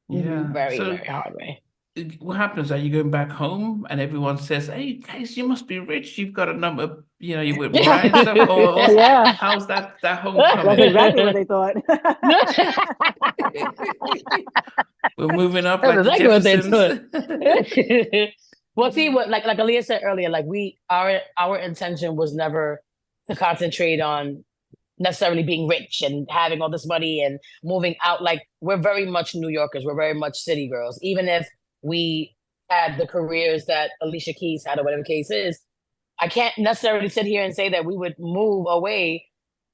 Yeah. Very, So very hard way. what happens? Are you going back home and everyone says, "Hey, guys, you must be rich. You've got a number, you with Mariah and stuff." Or Yeah, how's that that's homecoming? exactly what they thought. We're moving up That's like the exactly what they Jeffersons. do. Well, see, what like Aaliyah said earlier, like our intention was never to concentrate on necessarily being rich and having all this money and moving out. Like we're very much New Yorkers. We're very much city girls. Even if we had the careers that Alicia Keys had or whatever the case is, I can't necessarily sit here and say that we would move away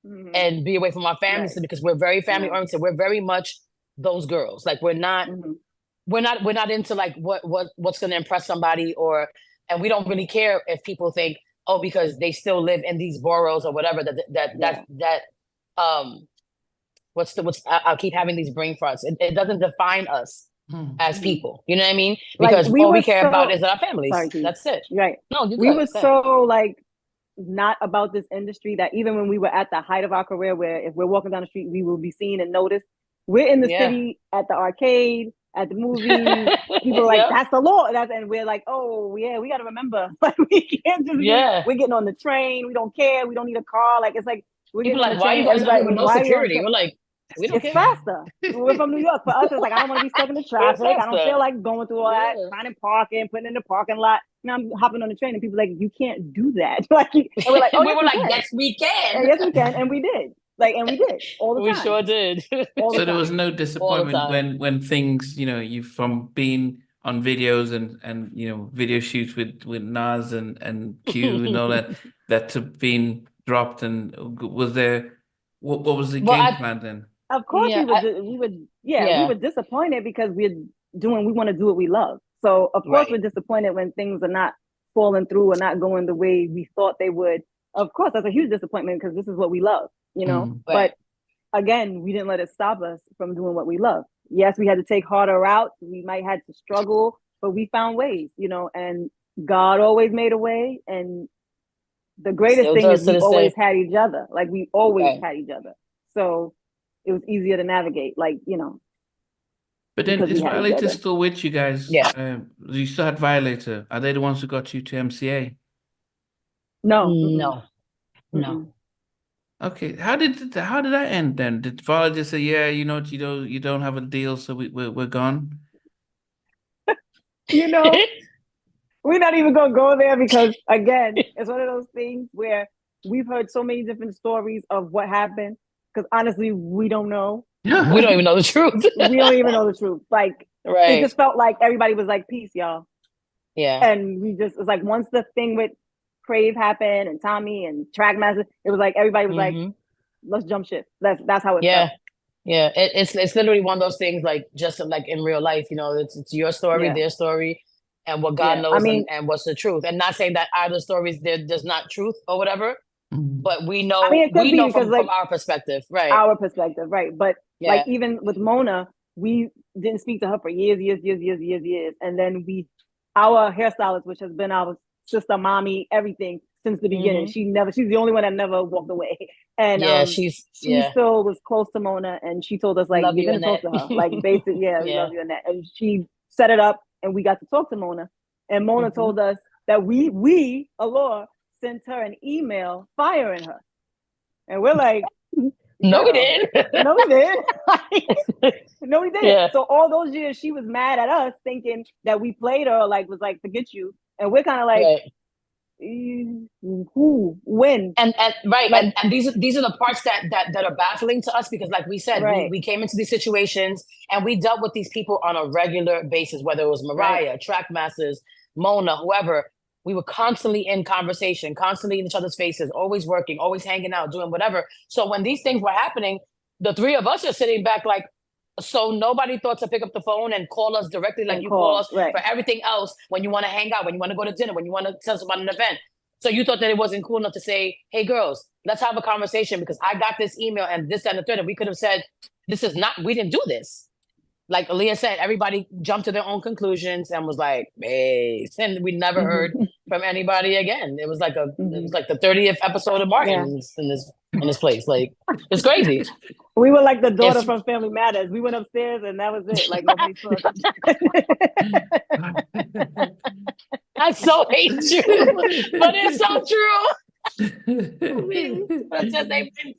Hmm. and be away from our families Right. because we're very family No. oriented. We're very much those girls. Like Hmm. we're not into like what's going to impress somebody, or and we don't really care if people think, oh, because they still live in these boroughs or whatever, Yeah. that um I'll keep having these brain farts. It doesn't define us Hmm. as Hmm. people, you know what I mean? Like Because we all were we care about so is our families. sorry, Keith. That's it. Right. No, you We good. were Good. so like not about this industry that even when we were at the height of our career, where if we're walking down the street, we will be seen and noticed. We're in the Yeah. city at the arcade, at the movies. People are like, Yep. that's the law. And we're like, oh yeah, we gotta remember. Like we can't just be, Yeah. we're getting on the train, we don't care, we don't need a car. Like it's like we're People getting on are the like, why are you train, going somewhere everybody, with no why are you on the security? train? We're like, we don't It's care. faster. We're from New York. For us, it's like I don't want to be stuck in the We're traffic. I don't faster. feel like going through all that, Yeah. finding parking, putting in the parking lot. Now I'm hopping on the train, and people are like, you can't do that. Like, and we're like, oh We yes, were we like, can. yes, we can. Yes, we can, and we did. Like, and we did all the We time, sure did. all the So there was time. no All the disappointment time. when things, you from being on videos and video shoots with Nas and Q and all that that to being dropped, and was there what was the Well, game plan then? Of course, yeah, we yeah, were disappointed because we want to do what we love. So of course, we're right. disappointed when things are not falling through or not going the way we thought they would. Of course, that's a huge disappointment because this is what we love, you know. Mm. Right. But again, we didn't let it stop us from doing what we love. Yes, we had to take harder routes. We might had to struggle, but we found ways, you know, and God always made a way. And the greatest Still thing is does to we this always day. had each other. Like we always Right. had each other. So it was easier to navigate, like, you know, But then because is we had each Violator other. still with you guys? Yeah. You still had Violator. Are they the ones who got you to MCA? No. Mm-mm, No, no. mm-mm. Okay, how did that end then? Did Violator say, "Yeah, you know what, you don't have a deal, so we're gone"? You know, we're not even gonna go there because again, it's one of those things where we've heard so many different stories of what happened. Because honestly, we don't know. We don't even know the truth. We don't even know the truth. Like it Right. just felt like everybody was like, peace, y'all. Yeah. And we just it's like once the thing with Crave happened and Tommy and Trackmaster, it was like everybody was like, Hmm. let's jump ship. That's how it Yeah. felt. Yeah. It's literally one of those things like just like in real life, you know, it's your story, Yeah. their story, and what God Yeah. I knows mean, and what's the truth. And not saying that either stories there's not truth or whatever, Mm. but it could we be know because from like our perspective. Right. our perspective, right? But like Yeah. even with Mona, we didn't speak to her for years, years, years, years, years, years. And then our hairstylist, which has been our sister, mommy, everything since the beginning. Hmm. She's the only one that never walked away. And Yeah, she still was close to Mona and she told us like, love you're you, gonna talk Annette. to her. Like basic, yeah, we Yeah. love you and that. And she set it up and we got to talk to Mona. And Mona Hmm. told us that Allure, sent her an email firing her. And we're like, No, we girl, did. no, we did. No, we didn't. Yeah. So all those years she was mad at us thinking that we played her, like was like, forget you. And we're kind of like, Right. who, when? And right, Like, and these are the parts that are baffling to us because like we said, right, we came into these situations and we dealt with these people on a regular basis, whether it was right. Mariah, Trackmasters, Mona, whoever. We were constantly in conversation, constantly in each other's faces, always working, always hanging out, doing whatever. So when these things were happening, the three of us are sitting back like, so nobody thought to pick up the phone and call us directly like And you call call, us right. for everything else when you want to hang out, when you want to go to dinner, when you want to tell us about an event. So you thought that it wasn't cool enough to say, hey, girls, let's have a conversation because I got this email and this, and the third. And we could have said, this is not, we didn't do this. Like Aaliyah said, everybody jumped to their own conclusions and was like, hey, and we never heard Mm-hmm. from anybody again. It was like Mm-hmm. the 30th episode of Martin Yeah. in this in this place. Like, it's crazy. We were like the daughter It's- from Family Matters. We went upstairs and that was it. Like nobody saw us. I so hate you, but it's so true. But just they've been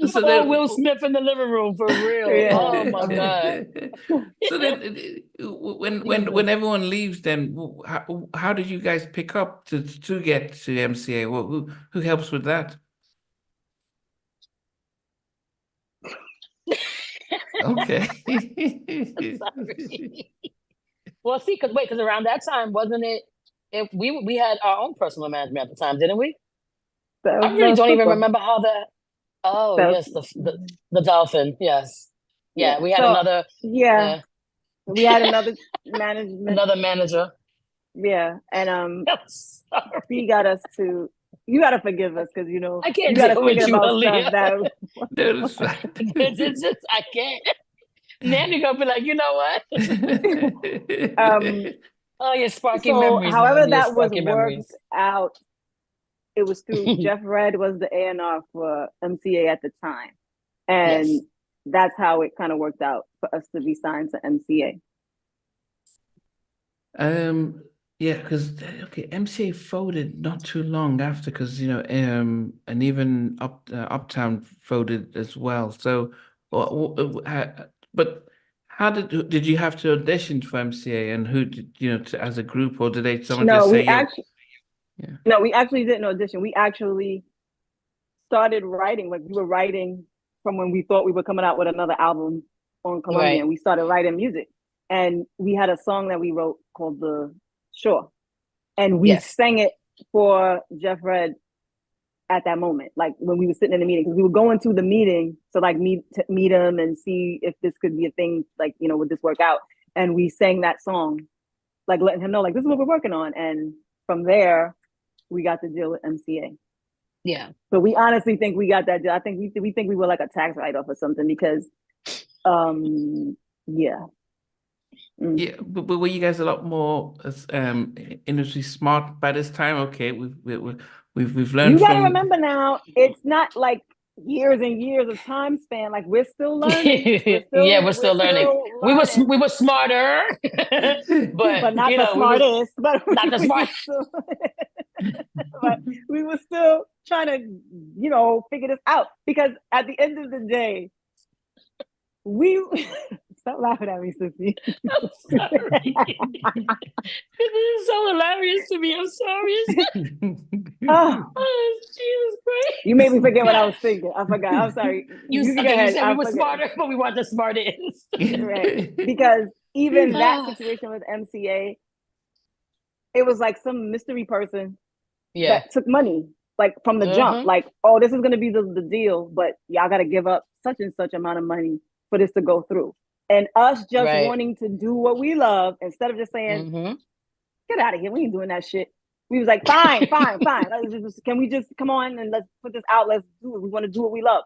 So oh, then, Will Smith in the living room for real. Yeah. Oh my God. So then, when everyone leaves, then how did you guys pick up to get to MCA? Well, who helps with that? Okay. Sorry. Well, see, because around that time, wasn't it? If we had our own personal management at the time, didn't we? I really don't even remember how that. Oh That yes, the dolphin. Yes, yeah. We had So, another. yeah, we had another management. Another manager. Yeah, and I'm sorry. he got us to. You got to forgive us because you know I can't you got to deal with think you, about Aaliyah. stuff that. No, that's right. It's just I can't. Nanny gonna be like, you know what? Oh, your sparky So, memories, however man. Your that was sparky worked memories. out, it was through Jeff Red was the A&R for MCA at the time, and Yes. that's how it kind of worked out for us to be signed to MCA. Yeah, because MCA folded not too long after, because and even Uptown folded as well. So, but how did you have to audition for MCA, and who did as a group, or did someone just No, say we actually Yeah. no, we actually didn't audition. We actually started writing. Like we were writing from when we thought we were coming out with another album on Columbia, Right. and we started writing music. And we had a song that we wrote called "The Shore," and we Yes. sang it for Jeff Red at that moment, like when we were sitting in the meeting, because we were going to the meeting to like meet him and see if this could be a thing, like would this work out? And we sang that song, like letting him know, like this is what we're working on. And from there, we got the deal with MCA. Yeah. So we honestly think we got that deal. I think we think we were like a tax write-off or something because, yeah. Mm. Yeah, but were you guys a lot more industry smart by this time? Okay, we've learned You got to from. remember now, it's not like years and years of time span. Like we're still learning. We're still learning. We were smarter, but not you the know, smartest, but not the smartest. But we were still trying to, figure this out because at the end of the day, stop laughing at me, Sissy. I'm sorry. This is so hilarious to me. I'm sorry. Oh, Jesus Christ. You made me forget what I was thinking. I forgot. I'm sorry. You can go ahead. said we were smarter, but we weren't the smartest. Right. Because even that situation with MCA, it was like some mystery person that took money, like from the jump. Like, oh, this is going to be the deal, but y'all got to give up such and such amount of money for this to go through. And us just wanting to do what we love instead of just saying, get out of here. We ain't doing that shit. We was like, fine. Can we just come on and let's put this out? Let's do it. We want to do what we love.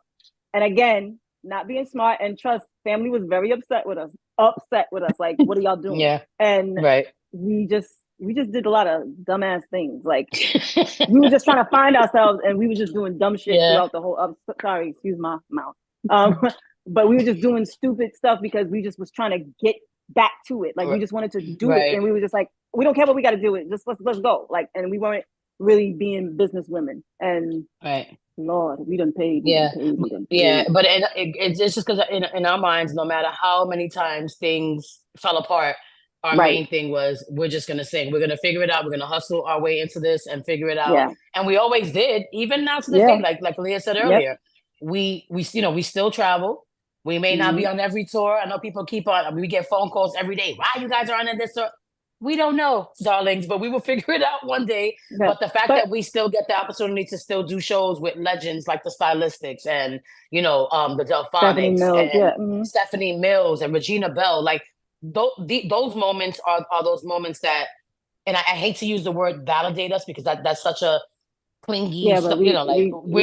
And again, not being smart and trust, family was very upset with us. Like, what are y'all doing? Yeah. And we just did a lot of dumbass things. Like we were just trying to find ourselves and we were just doing dumb shit throughout the whole sorry, excuse my mouth. But we were just doing stupid stuff because we just was trying to get back to it. Like we just wanted to do it. And we were just like, we don't care what we got to do it. Just let's go. Like, and we weren't really being businesswomen. And Lord, we done paid. But it's just because in our minds, no matter how many times things fell apart, our main thing was we're just gonna sing. We're gonna figure it out. We're gonna hustle our way into this and figure it out. Yeah. And we always did, even now to this day. Like Leah said earlier, we still travel. We may not be on every tour. I know people we get phone calls every day. Why you guys are on this tour? We don't know, darlings, but we will figure it out one day. But the fact that we still get the opportunity to still do shows with legends like the Stylistics and, the Delphonics Stephanie Mills and Regina Bell, like those moments are those moments that, and I hate to use the word validate us because that's such a clingy stuff, but we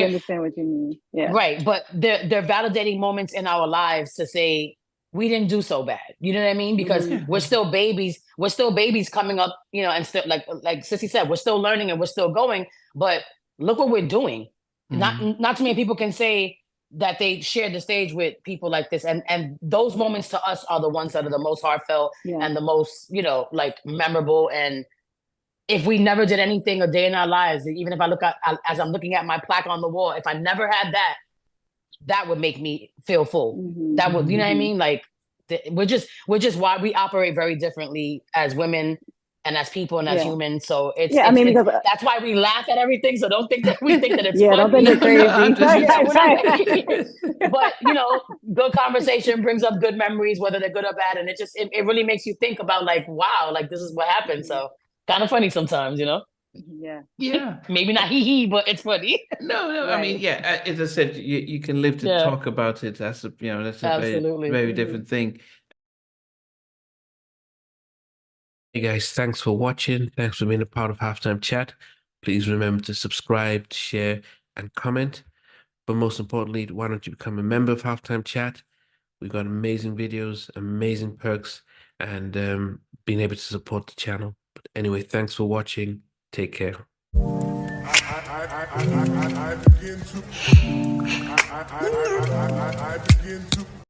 understand what you mean. Yeah. Right. But they're validating moments in our lives to say we didn't do so bad. You know what I mean? Because we're still babies. We're still babies coming up, you know, and still like Sissy said, we're still learning and we're still going. But look what we're doing. Not too many people can say that they shared the stage with people like this. And those moments to us are the ones that are the most heartfelt and the most, you know, like memorable. And if we never did anything a day in our lives, even if I look at, as I'm looking at my plaque on the wall, if I never had that, that would make me feel full. That would, you know what I mean? Like we're just why we operate very differently as women and as people and as humans. So I mean, because that's why we laugh at everything. So don't think that we think that it's funny. Don't think it's crazy. But you know, good conversation brings up good memories, whether they're good or bad. And it really makes you think about like, wow, like this is what happened. So kind of funny sometimes, you know? Yeah. Maybe not hee, but it's funny. No. Right. I mean, as I said, you can live to talk about it. That's a Absolutely. very different thing. Hey guys, thanks for watching. Thanks for being a part of Halftime Chat. Please remember to subscribe, share, and comment. But most importantly, why don't you become a member of Halftime Chat? We've got amazing videos, amazing perks, and being able to support the channel. But anyway, thanks for watching. Take care. I begin to